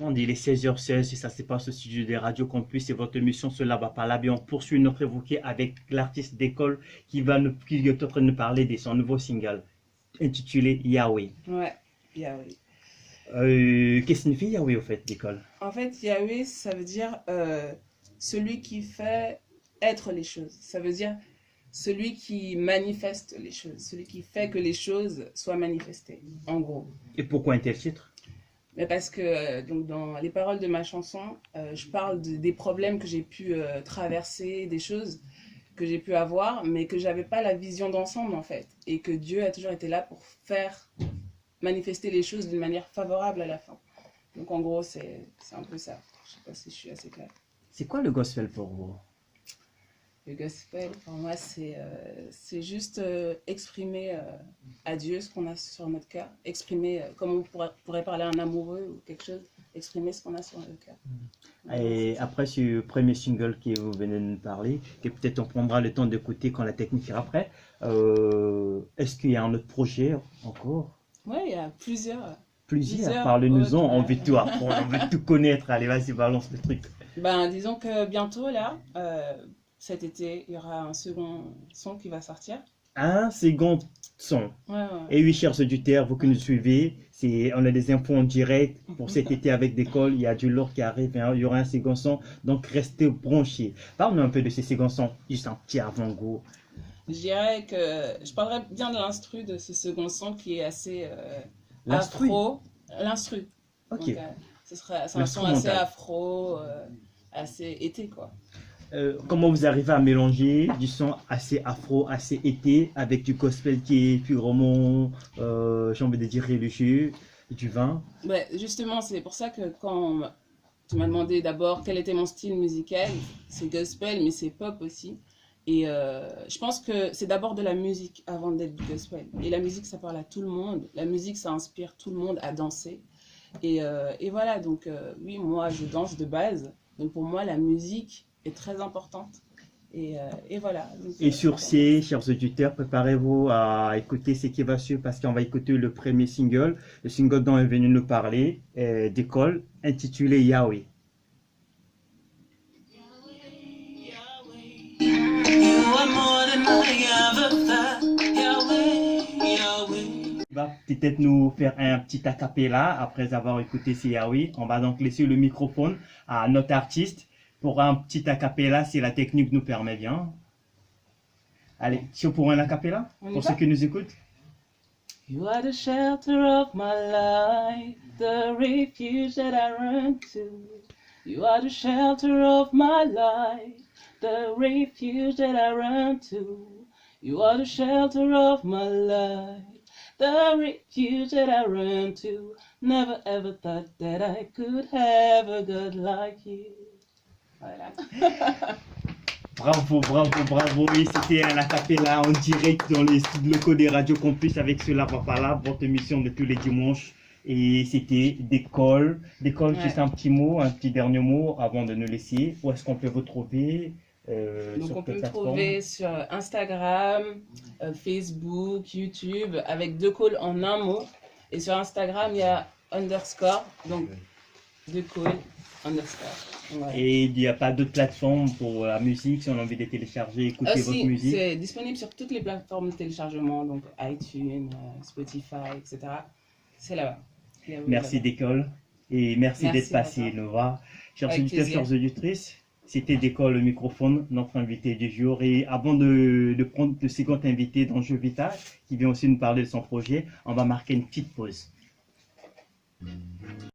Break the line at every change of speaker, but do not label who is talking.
On dit il est 16h16 et ça se passe au studio des radios Campus et votre émission Cela va pas là. Bien, on poursuit notre évoqué avec l'artiste d'école qui est en train de nous parler de son nouveau single intitulé Yahweh.
Ouais, Yahweh.
Qu'est-ce que signifie Yahweh au fait d'école?
En fait, Yahweh, ça veut dire celui qui fait être les choses. Ça veut dire celui qui manifeste les choses, celui qui fait que les choses soient manifestées, en gros.
Et pourquoi un tel titre?
Mais parce que donc dans les paroles de ma chanson, je parle des problèmes que j'ai pu traverser, des choses que j'ai pu avoir, mais que j'avais pas la vision d'ensemble en fait. Et que Dieu a toujours été là pour faire manifester les choses d'une manière favorable à la fin. Donc en gros, c'est un peu ça. Je sais pas si je suis assez claire.
C'est quoi le gospel pour vous?
Le gospel, pour moi, c'est juste exprimer à Dieu ce qu'on a sur notre cœur. Exprimer, comme on pourrait parler à un amoureux ou quelque chose, exprimer ce qu'on a sur le cœur.
Et après ce premier single que vous venez de nous parler, que peut-être on prendra le temps d'écouter quand la technique sera prête, est-ce qu'il y a un autre projet encore?
Oui, il y a plusieurs.
Plusieurs, parle-nous-en, on veut tout apprendre, on veut tout connaître. Allez, vas-y, balance le truc.
Ben, disons que bientôt, là, cet été, il y aura un second son qui va sortir.
Un second son.
Ouais.
Et oui, chers auditeurs, vous qui nous suivez, on a des infos en direct pour cet été avec d'école. Il y a du lourd qui arrive, hein, il y aura un second son. Donc, restez branchés. Parle-nous un peu de ces second sons, juste un petit avant-goût.
Je dirais que je parlerai bien de l'instru de ce second son qui est assez
L'instru?
afro. L'instru.
Ok.
Donc, c'est un son assez afro, assez été, quoi.
Comment vous arrivez à mélanger du son assez afro, assez été, avec du gospel qui est plus roman, j'ai envie de dire religieux, du vin?
Ouais, justement, c'est pour ça que quand tu m'as demandé d'abord quel était mon style musical, c'est gospel, mais c'est pop aussi. Et je pense que c'est d'abord de la musique avant d'être du gospel. Et la musique, ça parle à tout le monde. La musique, ça inspire tout le monde à danser. Et voilà, donc oui, moi, je danse de base. Donc pour moi, la musique est très importante. Et voilà. Donc,
et sur ces, chers auditeurs, préparez-vous à écouter ce qui va suivre parce qu'on va écouter le premier single, le single dont est venu nous parler, d'école, intitulé Yahweh. Il va peut-être nous faire un petit acapella après avoir écouté ces Yahweh. On va donc laisser le microphone à notre artiste pour un petit acapella si la technique nous permet bien. Allez, si on pour un acapella, pour ceux qui nous écoutent.
You are the shelter of my life, the refuge that I run to. You are the shelter of my life, the refuge that I run to. You are the shelter of my life, the refuge that I run to. Never ever thought that I could have a God like you. Voilà.
Bravo, bravo, bravo. Et c'était un acapella en direct dans les studios locaux des radios Campus avec Cela va pas là, votre émission de tous les dimanches. Et c'était d'école. D'école,
Ouais.
juste un petit mot, un petit dernier mot avant de nous laisser. Où est-ce qu'on peut vous trouver?
Donc
Sur
on peut
quelle
me
plateforme?
trouver sur Instagram, Facebook, YouTube, avec deux calls en un mot. Et sur Instagram, il y a underscore, donc deux calls underscore. Voilà.
Et il n'y a pas d'autres plateformes pour la musique, si on a envie de télécharger, écouter votre musique?
C'est disponible sur toutes les plateformes de téléchargement, donc iTunes, Spotify, etc. C'est là-bas.
Merci d'école et merci d'être
à
passé,
toi.
Nova. Chers
Avec
auditeurs,
plaisir.
chères auditrices, c'était d'école le microphone, notre invité du jour. Et avant de prendre le second invité dans Jeu Vital, qui vient aussi nous parler de son projet, on va marquer une petite pause.